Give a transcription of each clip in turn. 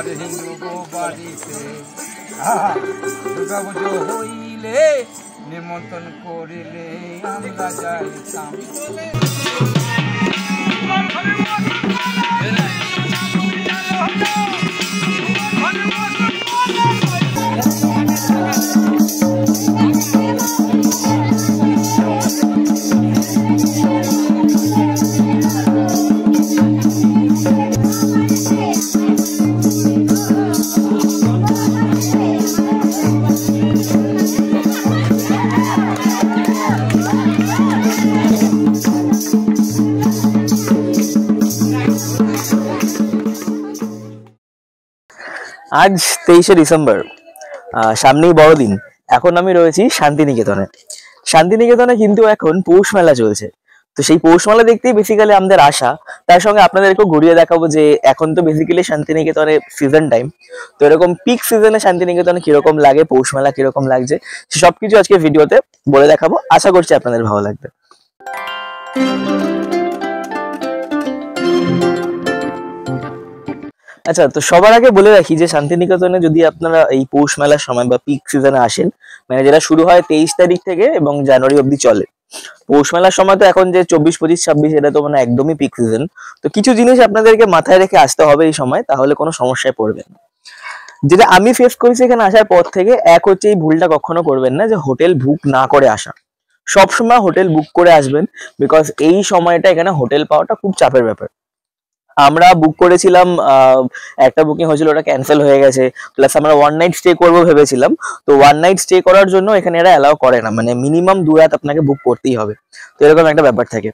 আমার হিন্দু গো বাড়িতে দুর্গা পুজো হইলে নিমন্ত্রণ করিলে আমরা যাইতাম। আজ 23শে ডিসেম্বর, সামনেই বড়দিন। এখন আমি রয়েছি শান্তিনিকেতনে। শান্তিনিকেতনে কিন্তু এখন পৌষ মেলা চলছে। তো সেই পৌষ মেলা দেখতেই বেসিক্যালি আমাদের আশা। তার সঙ্গে আপনাদেরকেও ঘুরিয়ে দেখাবো যে এখন তো বেসিক্যালি শান্তিনিকেতনে সিজন টাইম। তো এরকম পিক সিজনে শান্তিনিকেতনে কিরকম লাগে, পৌষ মেলা কিরকম লাগছে, সবকিছু আজকে ভিডিওতে বলে দেখাবো। আশা করছি আপনাদের ভালো লাগবে। আচ্ছা, তো সবার আগে বলে রাখি যে শান্তিনিকেতনে যদি আপনারা এই পৌষ মেলার সময় বা পিক সিজনে আসেন, মানে যেটা শুরু হয় 23 তারিখ থেকে এবং জানুয়ারি অব্দি চলে। পৌষ মেলার সময় তো এখন যে 24, 25, 26 এটা তো মানে একদমই পিক সিজন। তো কিছু জিনিস আপনাদেরকে মাথায় রেখে আসতে হবে এই সময়, তাহলে কোনো সমস্যায় পড়বেন না। যেটা আমি ফেস করেছি এখানে আসার পর থেকে, এক হচ্ছে এই ভুলটা কখনো করবেন না যে হোটেল বুক না করে আসা। সবসময় হোটেল বুক করে আসবেন, বিকজ এই সময়টা এখানে হোটেল পাওয়াটা খুব চাপের ব্যাপার। আমরা বুক করেছিলাম, একটা বুকিং হয়েছিল, ওটা ক্যান্সেল হয়ে গেছে। প্লাস আমরা 1 নাইট স্টে করবো ভেবেছিলাম। তো 1 নাইট স্টে করার জন্য এখানে এরা অ্যালাউ করে না, মানে মিনিমাম 2 রাত আপনাকে বুক করতেই হবে। তো এরকম একটা ব্যাপার থাকে।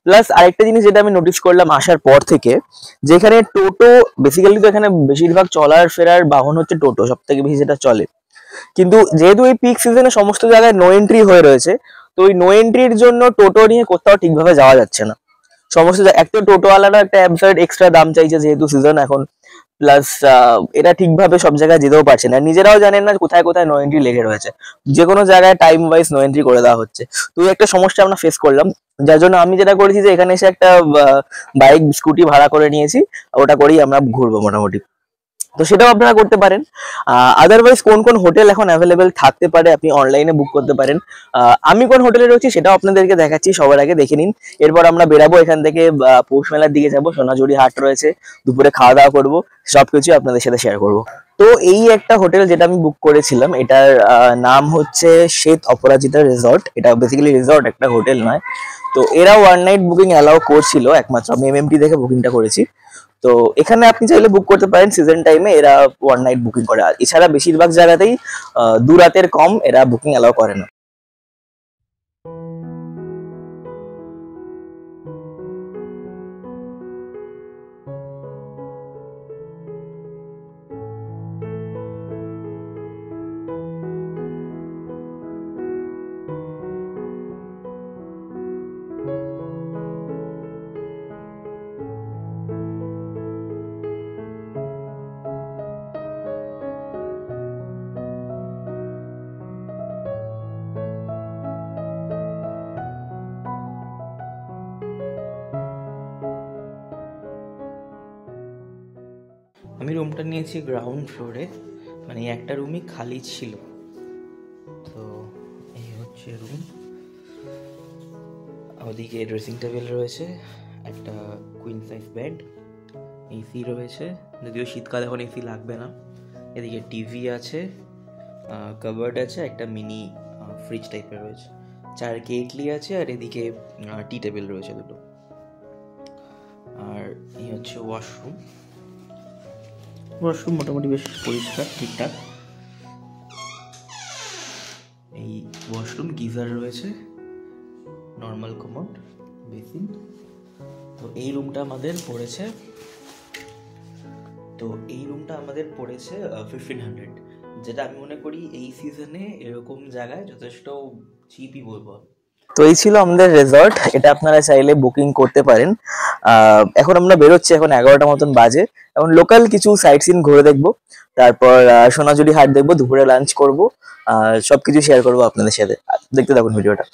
প্লাস আরেকটা জিনিস যেটা আমি নোটিস করলাম আসার পর থেকে, যেখানে টোটো বেসিক্যালি, তো এখানে বেশিরভাগ চলার ফেরার বাহন হচ্ছে টোটো, সব থেকে বেশি যেটা চলে। কিন্তু যেহেতু এই পিক সিজনে সমস্ত জায়গায় নো এন্ট্রি হয়ে রয়েছে, তো ওই নো এন্ট্রির জন্য টোটো নিয়ে কোথাও ঠিকভাবে যাওয়া যাচ্ছে না। সমস্ত একটা টোটোওয়ালারা একটা অ্যাবসার্ড এক্সট্রা দাম চাইছে যেহেতু সিজন এখন। প্লাস এটা ঠিকভাবে সব জায়গায় যেতেও পারছে না, নিজেরাও জানেন না কোথায় কোথায় নো এন্ট্রি লেগে রয়েছে। যে কোনো জায়গায় টাইম ওয়াইজ নো এন্ট্রি করে দেওয়া হচ্ছে। তো একটা সমস্যা আমরা ফেস করলাম, যার জন্য আমি যেটা করেছি যে এখানে এসে একটা বাইক স্কুটি ভাড়া করে নিয়েছি, ওটা করেই আমরা ঘুরবো মোটামুটি। তো সেটাও আপনারা করতে পারেন। আদারওয়াইজ কোন কোন হোটেল এখন অ্যাভেলেবেল থাকতে পারে আপনি অনলাইনে বুক করতে পারেন। আমি কোন হোটেলে রয়েছি সেটাও আপনাদেরকে দেখাচ্ছি, সবার আগে দেখে নিন। এরপর আমরা বেরাবো এখান থেকে, পৌষ মেলার দিকে যাবো। সোনাঝুরি হাট রয়েছে, দুপুরে খাওয়া দাওয়া করবো, সবকিছু আপনাদের সাথে শেয়ার করবো। তো এই একটা হোটেল যেটা আমি বুক করেছিলাম, এটার নাম হচ্ছে শ্বেত অপরাজিতা রিসর্ট। এটা বেসিক্যালি রিসর্ট, একটা হোটেল নয়। তো এরা 1 নাইট বুকিং অ্যালাউ করছিল, একমাত্র আমি এমএমটি দেখে বুকিংটা করেছি। তো এখানে আপনি চাইলে বুক করতে পারেন সিজন টাইমে, এরা 1 নাইট বুকিং করে। এছাড়া বেশিরভাগ জায়গাতেই 2 রাতের কম এরা বুকিং অ্যালাউ করে না। আমি রুমটা নিয়েছি গ্রাউন্ড ফ্লোরে, মানে একটা রুমই খালি ছিল। তো এই হচ্ছে রুম। ওদিকে ড্রেসিং টেবিল রয়েছে, একটা কুইন সাইজ বেড, এসি রয়েছে, যদিও শীতকালে এখন এসি লাগবে না। এদিকে টিভি আছে, কাবার্ড আছে, একটা মিনি ফ্রিজ টাইপের রয়েছে, 4 কেটলি আছে, আর এদিকে টি টেবিল রয়েছে দুটো। আর এই হচ্ছে ওয়াশরুম। ওয়াশরুম মোটামুটি বেশ পরিষ্কার, ঠিকঠাক। এই ওয়াশরুম, গিজার রয়েছে, নর্মাল কমোড, বেসিন। তো এই রুমটা আমাদের পড়েছে 1500, যেটা আমি মনে করি এই সিজনে এরকম জায়গায় যথেষ্ট চিপই বলবো। তো এই ছিল আমাদের রিসর্ট, এটা আপনারা চাইলে বুকিং করতে পারেন। এখন আমরা বেরোচ্ছি, এখন 11টা মতন বাজে। এখন লোকাল কিছু সাইট সিন ঘুরে দেখবো, তারপর সোনাঝুরি হাট দেখবো, দুপুরে লাঞ্চ করবো, সবকিছু শেয়ার করবো আপনাদের সাথে। দেখতে থাকুন ভিডিওটা।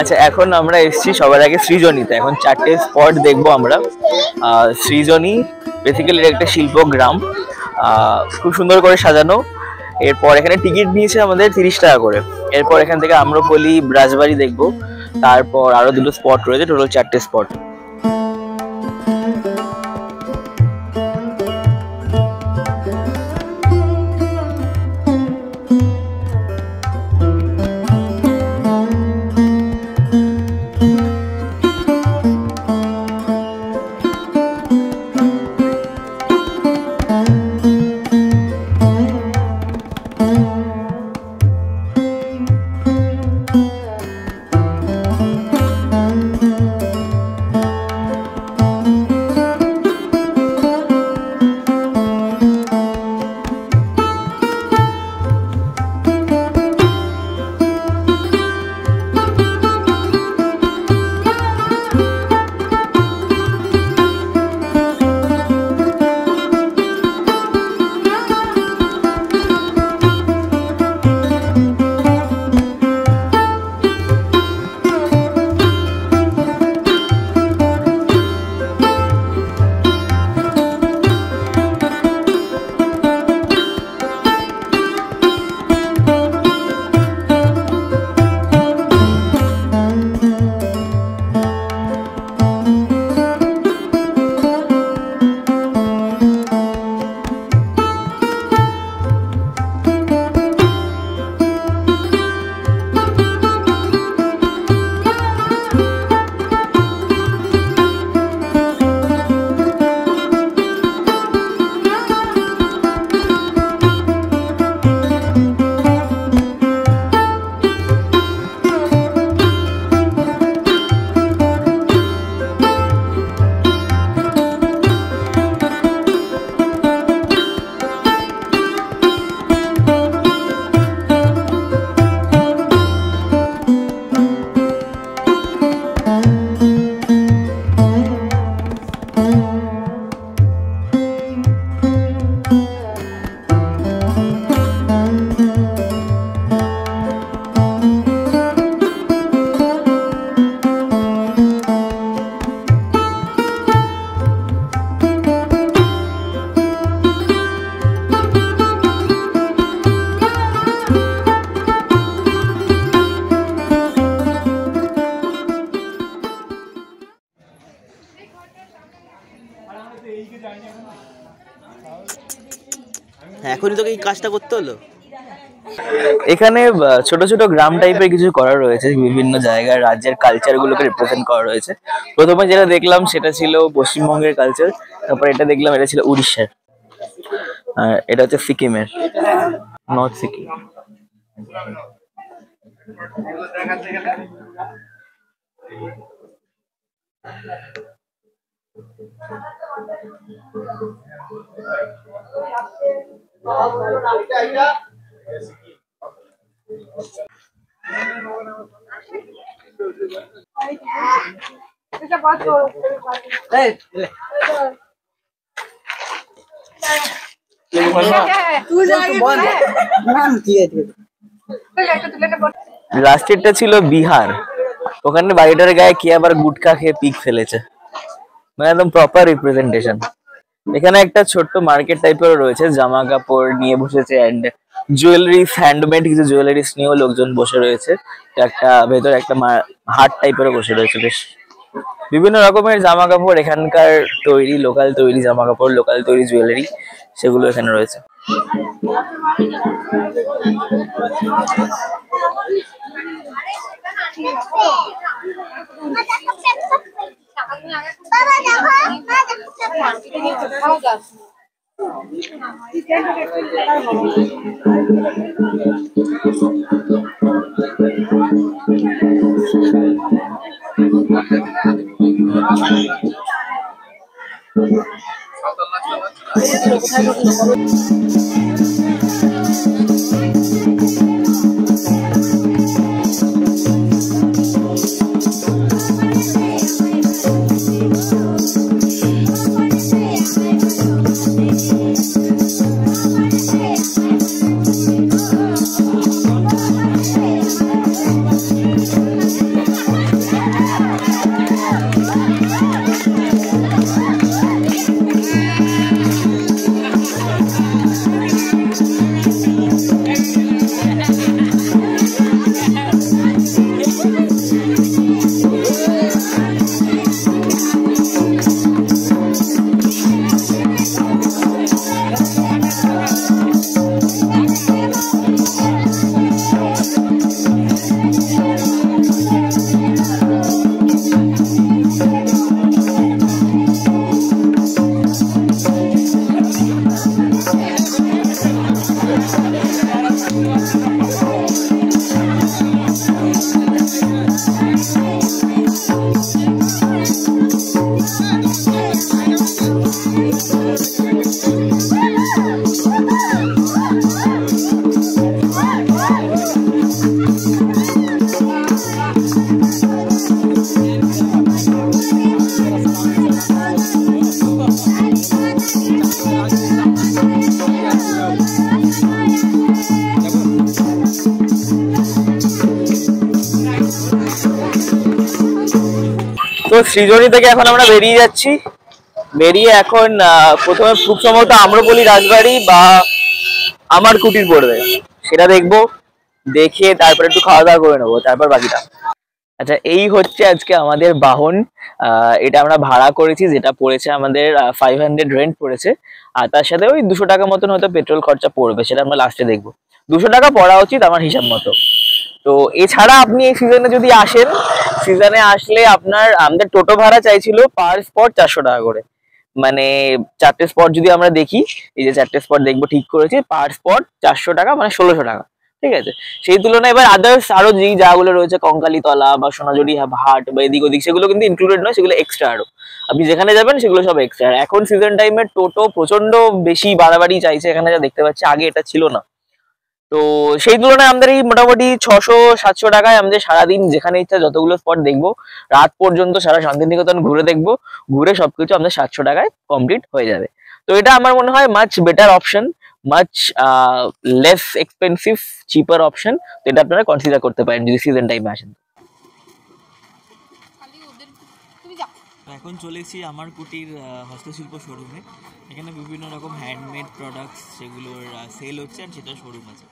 আচ্ছা, এখন আমরা এসেছি সবার আগে সৃজনীতে। এখন 4টে স্পট দেখবো আমরা। সৃজনী বেসিক্যালি একটা শিল্পগ্রাম, খুব সুন্দর করে সাজানো। এরপর এখানে টিকিট নিয়েছে আমাদের 30 টাকা করে। এরপর এখান থেকে আম্রপলি, রাজবাড়ি দেখবো। তারপর আরো 2টো স্পট রয়েছে, টোটাল 4টে স্পট। এখনই তোকে এই কাজটা করতে হলো। এখানে ছোট ছোট গ্রাম টাইপের কিছু করা রয়েছে, বিভিন্ন জায়গার রাজ্যের কালচার গুলোকে রিপ্রেজেন্ট করা রয়েছে। প্রথমে যেটা দেখলাম সেটা ছিল পশ্চিমবঙ্গের কালচার, তারপর এটা দেখলাম এটা ছিল উড়িষ্যার, আর এটা হচ্ছে সিকিমের, নর্থ সিকিম। লাস্টেরটা ছিল বিহার, ওখানে বাড়িটার গায়ে কে আবার গুটখা খেয়ে পিক ফেলেছে, মানে একদম প্রপার রিপ্রেজেন্টেশন। এখানে একটা ছোট্ট মার্কেট টাইপের রয়েছে, জামা কাপড় নিয়ে বসেছে এন্ড জুয়েলারিস, হ্যান্ডমেড কিছু জুয়েলারিস নিয়েও লোকজন বসে রয়েছে। একটা ভেতরে একটা হাট টাইপেরও বসে রয়েছে, বেশ বিভিন্ন রকমের জামা কাপড়, এখানকার তৈরি, লোকাল তৈরি জামা কাপড়, লোকাল তৈরি জুয়েলারি, সেগুলো এখানে রয়েছে। সৃজনী থেকে এখন আমরা বেরিয়ে যাচ্ছি। বেরিয়ে এখন প্রথমে খুব সম্ভবত আম্রপলি রাজবাড়ি বা আমার কুটির পড়বে, সেটা দেখবো। দেখে তারপর একটু খাওয়া দাওয়া করে নেবো, তারপর বাকিটা। আচ্ছা, এই হচ্ছে আজকে আমাদের বাহন। এটা আমরা ভাড়া করেছি, যেটা পড়েছে আমাদের 500 রেন্ট পড়েছে। আর তার সাথে ওই 200 টাকা মতন হয়তো পেট্রোল খরচা পড়বে, সেটা আমরা লাস্টে দেখবো। 200 টাকা পড়া উচিত আমার হিসাব মতো। তো এছাড়া আপনি এই সিজনে যদি আসেন, সিজনে আসলে আপনার আমাদের টোটো ভাড়া চাইছিল পার স্পট 400 টাকা করে। মানে 4টে স্পট যদি আমরা দেখি, এই যে 4টে স্পট দেখবো ঠিক করেছি, পার স্পট 400 টাকা, মানে 1600 টাকা। ঠিক আছে, সেই তুলনায় এবার আদার্স আরো যেই জায়গাগুলো রয়েছে, কঙ্কালীতলা বা সোনাঝুরি হাট বা এদিক ওদিক, সেগুলো কিন্তু ইনক্লুডেড নয়, সেগুলো এক্সট্রা। আরো আপনি যেখানে যাবেন সেগুলো সব এক্সট্রা। এখন সিজন টাইমে টোটো প্রচন্ড বেশি বাড়াবাড়ি চাইছে এখানে, যা দেখতে পাচ্ছি, আগে এটা ছিল না। তো সেই তুলনায় আমাদের এই মোটামুটি 600-700 টাকায় আমাদের সারাদিন যেখানে ইচ্ছা যতগুলো স্পট দেখবো, রাত পর্যন্ত সারা শান্তিনিকেতন ঘুরে দেখবো, ঘুরে সবকিছু আমাদের 700 টাকায় কমপ্লিট হয়ে যাবে। তো এটা আমার মনে হয় much better option, much less expensive, cheaper option. তো এটা আপনারা কনসিডার করতে পারেন যদি সিজন টাইমে আসেন। এখন চলে এসেছি আমার কুটির হস্তশিল্প শোরুমে। এখানে বিভিন্ন রকম হ্যান্ডমেড প্রোডাক্টস সেগুলোর সেল হচ্ছে, আর সেটা শোরুম আছে।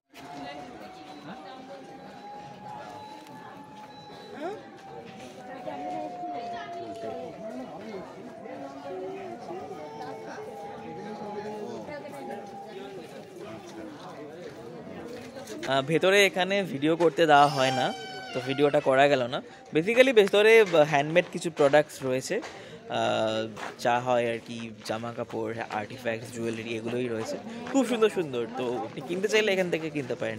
ভেতরে এখানে ভিডিও করতে দেওয়া হয় না, তো ভিডিওটা করা গেল না। বেসিক্যালি ভেতরে হ্যান্ডমেড কিছু প্রোডাক্টস রয়েছে, যা হয় আর কি, জামা কাপড়, আর্টিফ্যাক্টস, জুয়েলারি, এগুলোই রয়েছে। খুব সুন্দর সুন্দর। তো আপনি কিনতে চাইলে এখান থেকে কিনতে পারেন।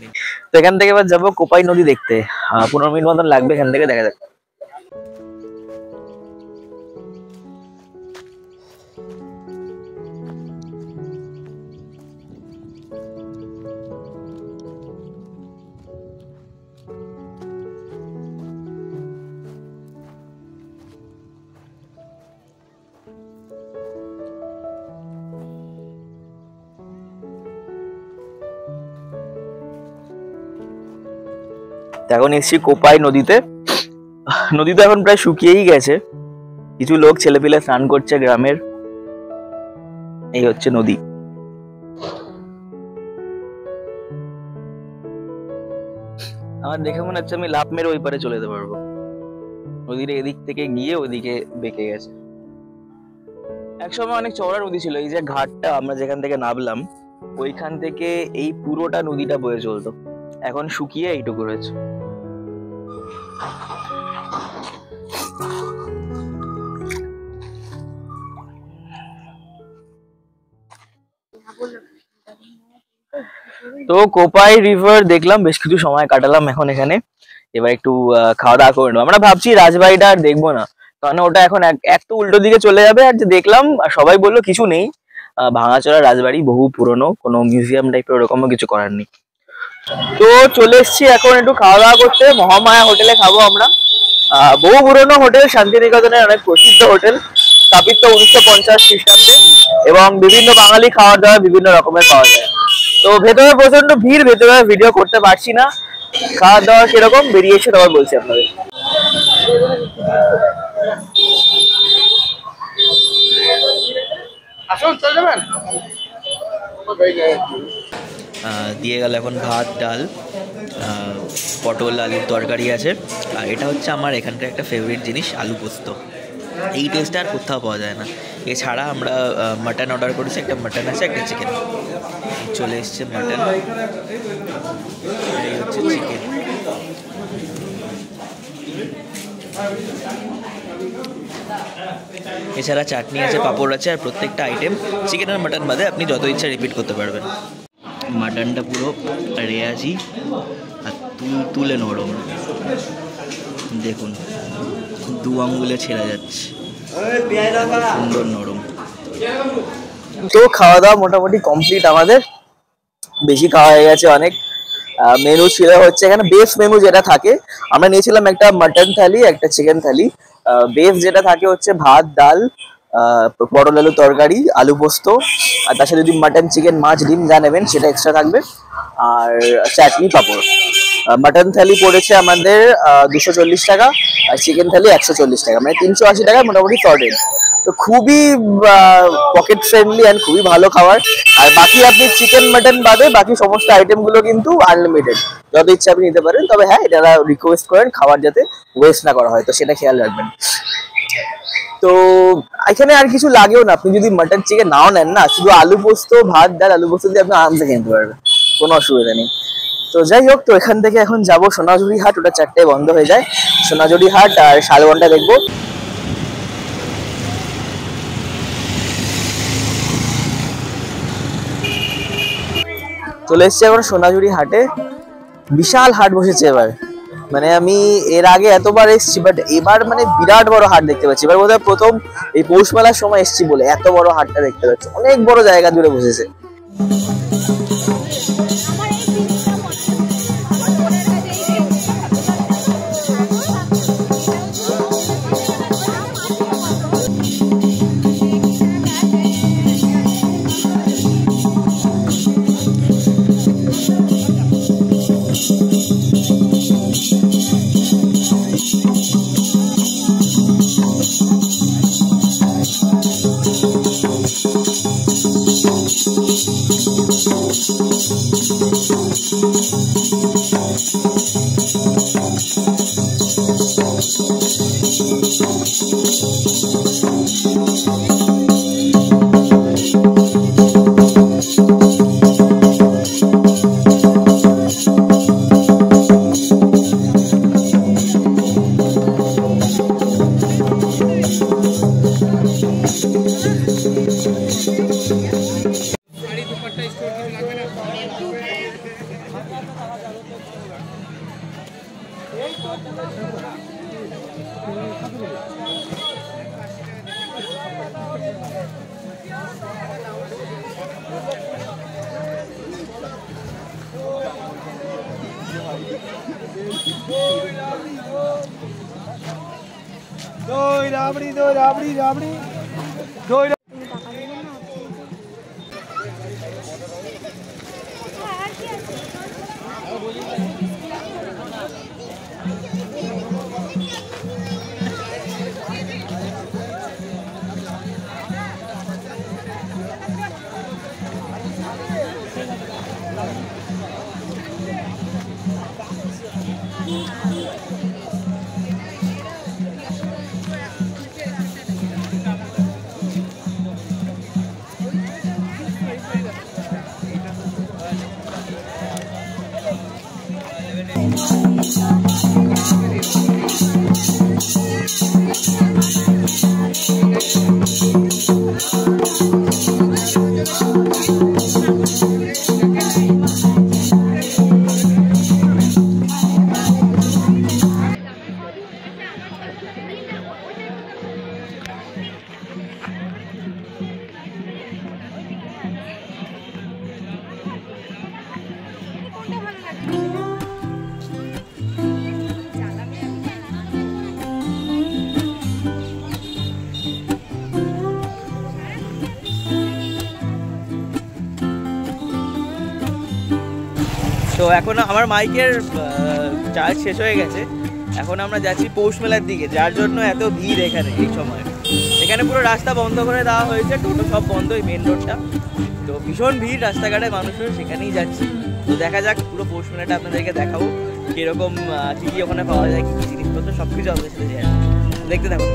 তো এখান থেকে এবার যাবো কোপাই নদী দেখতে। 15 মিনিট মতন লাগবে এখান থেকে, দেখা যাক। এখন এসছি কোপাই নদীতে। নদী তো এখন প্রায় শুকিয়েই গেছে, কিছু লোক ছেলেপিলে স্নান করছে গ্রামের। এই হচ্ছে নদী। আমার দেখে মনে হচ্ছে আমি লাফ মেরে ওই পারে চলে যেতে পারবো। নদীর এদিক থেকে গিয়ে ওইদিকে বেঁকে গেছে। একসময় অনেক চওড়া নদী ছিল। এই যে ঘাটটা আমরা যেখান থেকে নামলাম, ওইখান থেকে এই পুরোটা নদীটা বয়ে চলতো। এখন শুকিয়ে এইটুকু রয়েছে। তো কোপাই রিভার দেখলাম, বেশ কিছু সময় কাটালাম এখন এখানে। এবার একটু খাওয়া দাওয়া করে নেবো। আমরা ভাবছি রাজবাড়িটা আর দেখবো না, কারণ ওটা এখন এক তো উল্টো দিকে চলে যাবে। আর যে দেখলাম, সবাই বললো কিছু নেই, ভাঙাচোরা রাজবাড়ি, বহু পুরনো, কোনো মিউজিয়াম টাইপের ওরকমও কিছু করার নেই। তো চলে এসছি এখন একটু খাওয়া দাওয়া করতে। মহামায়া হোটেলে খাবো আমরা। বহু পুরনো হোটেল, শান্তিনিকেতনের অনেক প্রসিদ্ধ হোটেল, স্থাপিত 1950 খ্রিস্টাব্দে, এবং বিভিন্ন বাঙালি খাওয়া দাওয়া বিভিন্ন রকমের পাওয়া যায়। তো ভেতরে প্রচন্ড ভিড়, ভেতরে ভিডিও করতে পারছি না। খাওয়া দাওয়া কিরকম বেরিয়েছে তবে বলছি আপনাদের। দিয়ে গেল এখন ভাত, ডাল, পটল আলুর তরকারি আছে। আর এটা হচ্ছে আমার এখানকার একটা ফেভারিট জিনিস, আলু পোস্ত। এই টেস্টটা আর কোথাও পাওয়া যায় না। এছাড়া আমরা মাটন অর্ডার করেছি, একটা মাটন আছে, একটা চিকেন। চলে এসছে মাটন, এই হচ্ছে চিকেন। এছাড়া চাটনি আছে, পাঁপড় আছে, আর প্রত্যেকটা আইটেম চিকেন আর মাটন বাদে আপনি যত ইচ্ছা রিপিট করতে পারবেন। মাটনটা পুরো রেয়াজি আর তুলে নরম, দেখুন 2 আঙ্গুলে ছেড়ে যাচ্ছে, সুন্দর নরম। তো খাওয়া দাওয়া মোটামুটি কমপ্লিট আমাদের, বেশি খাওয়া হয়ে গেছে অনেক। মেনু ছিল হচ্ছে এখানে বেস মেনু যেটা থাকে, আমরা নিয়েছিলাম একটা মাটন থালি, একটা চিকেন থালি। বেস যেটা থাকে হচ্ছে ভাত, ডাল, পটল আলু তরকারি, আলু পোস্ত, আর তার সাথে যদি মাটন, চিকেন, মাছ, ডিম যা নেবেন সেটা এক্সট্রা থাকবে, আর চাটনি, পাঁপড়। মাটন থালি পড়েছে আমাদের 240 টাকা, আর চিকেন থালি 140 টাকা, মানে 380 টাকা মোটামুটি সর্টেড। তো খুবই পকেট ফ্রেন্ডলি অ্যান্ড খুবই ভালো খাবার। আর বাকি আপনি চিকেন মাটন বাদে বাকি সমস্ত আইটেম গুলো কিন্তু আনলিমিটেড, যত ইচ্ছা আপনি নিতে পারেন। তবে হ্যাঁ, এটা রিকোয়েস্ট করেন খাবার যাতে ওয়েস্ট না করা হয়, তো সেটা খেয়াল রাখবেন। তো এখানে আর কিছু লাগেও না, আপনি যদি মাটন চিকেন নাও নেন না, শুধু আলু পোস্ত, ভাত, ডাল, আলু পোস্ত দিয়ে আপনি আরামসে কিনতে পারবেন, কোনো অসুবিধা নেই। তো যাই হোক, তো এখান থেকে এখন যাবো সোনাঝুরি হাট, ওটা 4টায় বন্ধ হয়ে যায়। সোনাঝুরি হাট আর শালবনটা দেখবো। চলে এসছি এখন সোনাঝুরি হাটে। বিশাল হাট বসেছে এবার, মানে আমি এর আগে এতবার এসছি, বাট এবার মানে বিরাট বড় হাট দেখতে পাচ্ছি। এবার বোধহয় প্রথম এই পৌষ মেলার সময় এসছি বলে এত বড় হাটটা দেখতে পাচ্ছি, অনেক বড় জায়গা জুড়ে বসেছে। দই রাবড়ি, দই রাবড়ি, রাবড়ি, দই। তো এখন আমার মাইকের চার্জ শেষ হয়ে গেছে, এখন আমরা যাচ্ছি পৌষ মেলার দিকে, যার জন্য এত ভিড় এখানে এই সময়। এখানে পুরো রাস্তা বন্ধ করে দেওয়া হয়েছে, টোটো সব বন্ধ, এই মেন রোডটা। তো ভীষণ ভিড় রাস্তাঘাটে মানুষের, সেখানেই যাচ্ছি। তো দেখা যাক, পুরো পৌষ মেলাটা আপনাদেরকে দেখাবো, কীরকম কী কী ওখানে পাওয়া যায়, কী কী জিনিসপত্র, সব কিছু আমাদের সাথে যায়, দেখতে থাকুন।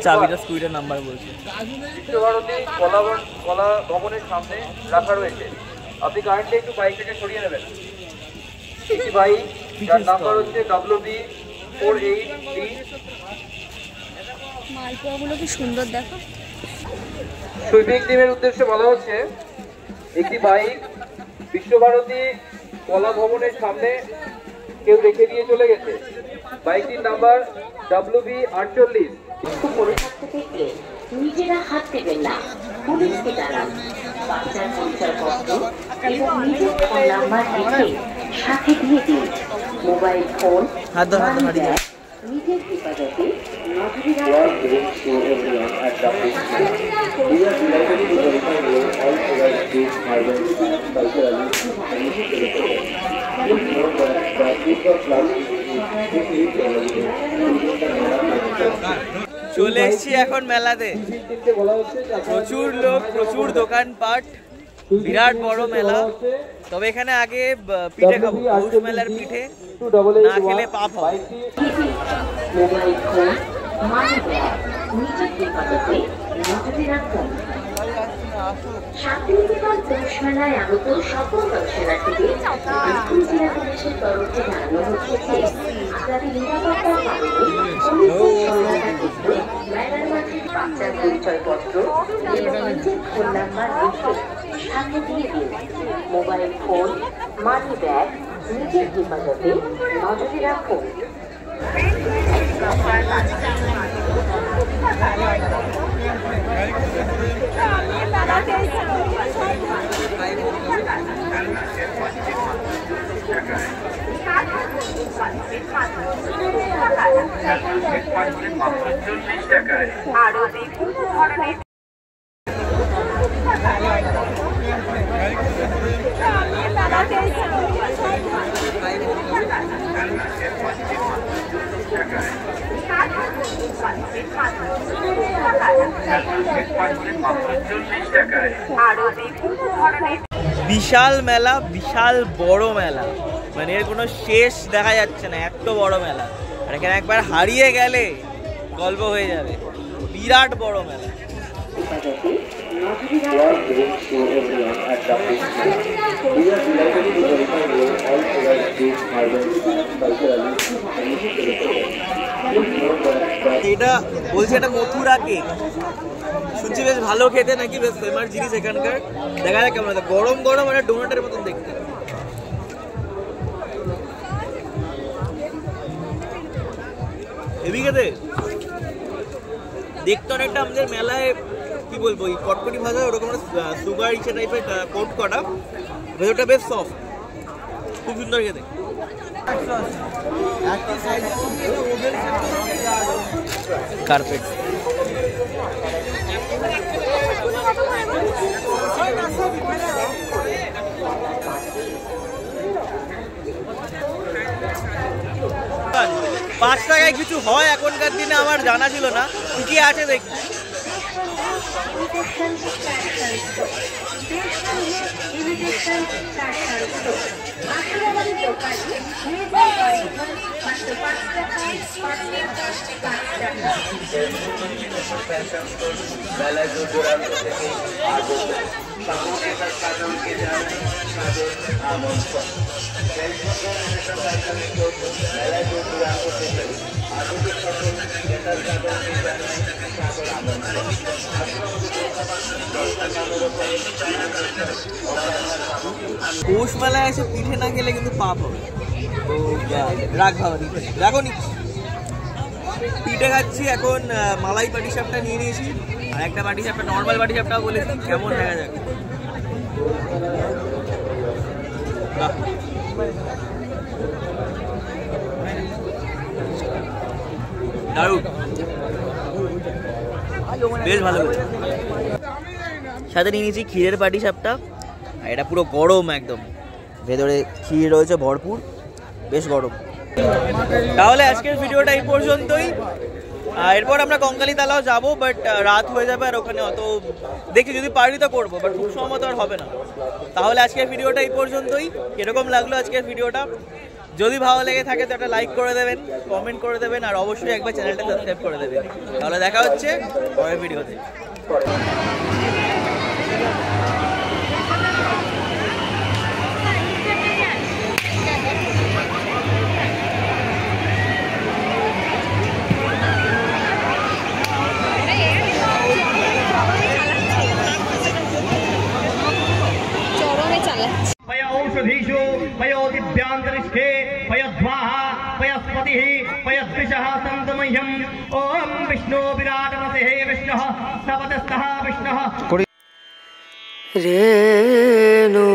চাবিটা স্কুইটার নাম্বার বলছে, বিশ্বভারতী কলা ভবনের সামনে রাখা রয়েছে। আপনি কারেন্টলি একটু বাইকটাকে সরিয়ে নেবেন। বাইক যার নাম্বার হচ্ছে WB48D। মালপোয়াগুলো কি সুন্দর দেখো। সুইপিং টিমের উদ্দেশ্যে বলা হচ্ছে একটি বাইক বিশ্বভারতী কলা ভবনের সামনে কেউ রেখে দিয়ে চলে গেছে। বাইকটির নাম্বার WB48। পড়ে থাকতে দেখলে নিজেরা হাত দেবেন না, পুলিশকে জানান। বাচ্চার পরিচয়পত্র এবং নিজের ফোন নাম্বার লিখে সাথে দিয়ে দিন। মোবাইল ফোন, মানি ব্যাগ নিজের হেফাজতে নজরে রাখবেন। চলে এসেছি এখন মেলাতে, প্রচুর লোক, প্রচুর দোকানপাট, বিরাট বড় মেলা। তবে এখানে আগে পিঠে খাবো, পৌষ মেলার পিঠে না খেলে পাপ হয়। মোবাইল ফোন, মানি ব্যাগ নিজের হেফাজতে নজরে রাখুন। শান্তিনিকেতন পৌষ মেলায় আগত সকল দর্শনার্থীদের বীরভূম জেলা পুলিশের তরফে জানানো হচ্ছে যে আগামী নিরাপত্তার কারণে পুলিশের সহায়তা ক্ষেত্রে মেলার মাঠে বাচ্চার পরিচয়পত্র এবং নিজের ফোন নাম্বার লিখে সাথে দিয়ে দিন। মোবাইল ফোন, মানি ব্যাগ নিজের হেফাজতে নজরে রাখুন। আরো বিভিন্ন ধরনের বিশাল মেলা, বিশাল বড় মেলা, মানে এর কোনো শেষ দেখা যাচ্ছে না, এত বড় মেলা। আর এখানে একবার হারিয়ে গেলে গল্প হয়ে যাবে। বিরাট বড় মেলা। এটা বলছে এটা মথুরা কেক, শুনছি বেশ ভালো খেতে, নাকি বেশ ফেমাস জিনিস এখানকার। দেখা যাক কেমন, গরম গরম মানে ডোনাটের মতন দেখতে। হেভি খেতে, দেখতে অনেকটা আমাদের মেলায় কি বলবো, এই কটকটি ভাজা ওরকম সুগার ইসে টাইপের কোট করা, ভেতরটা বেশ সফট, খুব সুন্দর খেতে। কার্পেট ৳5 কিছু হয় এখনকার দিনে, আমার জানা ছিল না। কি আছে দেখি। পৌষ মেলায় এসে পিঠে না খেলে কিন্তু পাপ হবে। তো রাগ ভাবা রাখো নি, পিঠে খাচ্ছি এখন। মালাই পাটিসাপটা নিয়ে নিয়েছি, আর একটা পাটিসাপটা নর্মাল পাটিসাপটা বলেছি, কেমন দেখা যাক। দারুণ, বেশ ভালো। সাথে নিয়ে নিয়েছি ক্ষীরের পাটিসাপটা, আর এটা পুরো গরম একদম, ভেতরে ক্ষীর রয়েছে ভরপুর, বেশ গরম। তাহলে আজকের ভিডিওটা এই পর্যন্তই। এরপর আমরা কঙ্কালীতলাও যাবো, বাট রাত হয়ে যাবে, আর ওখানে অত দেখি যদি পারি তো করবো, বাট খুব সময় তো আর হবে না। তাহলে আজকের ভিডিওটা এই পর্যন্তই। কিরকম লাগলো আজকের ভিডিওটা? যদি ভালো লেগে থাকে তো একটা লাইক করে দেবেন, কমেন্ট করে দেবেন, আর অবশ্যই একবার চ্যানেলটা সাবস্ক্রাইব করে দেবেন। তাহলে দেখা হচ্ছে পরের ভিডিওতে। पयोधीषु पयोदिव्यान्तरिष्ठे पयध्वाः पयस्पतिः पयद्विषः सन्तु मह्यम् ॐ विष्णु विराटमतेः विष्णुः सपदस्थः विष्णुः रेणु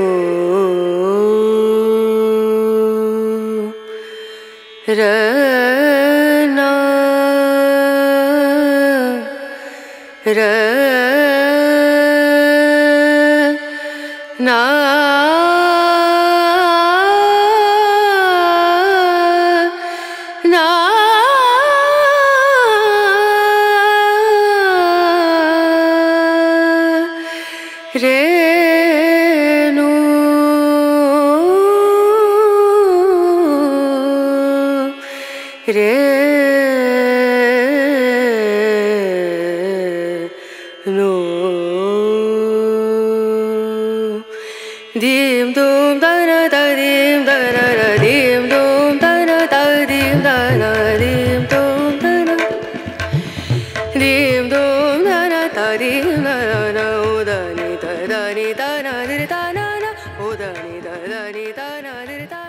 रना रना ना रेणु रेणु दीम दूम दना दीम दना दीम दूम दना दीम दना दीम दूम दना दीम दूम दना दीम दना उदानी दना दना दना उदानी दना दना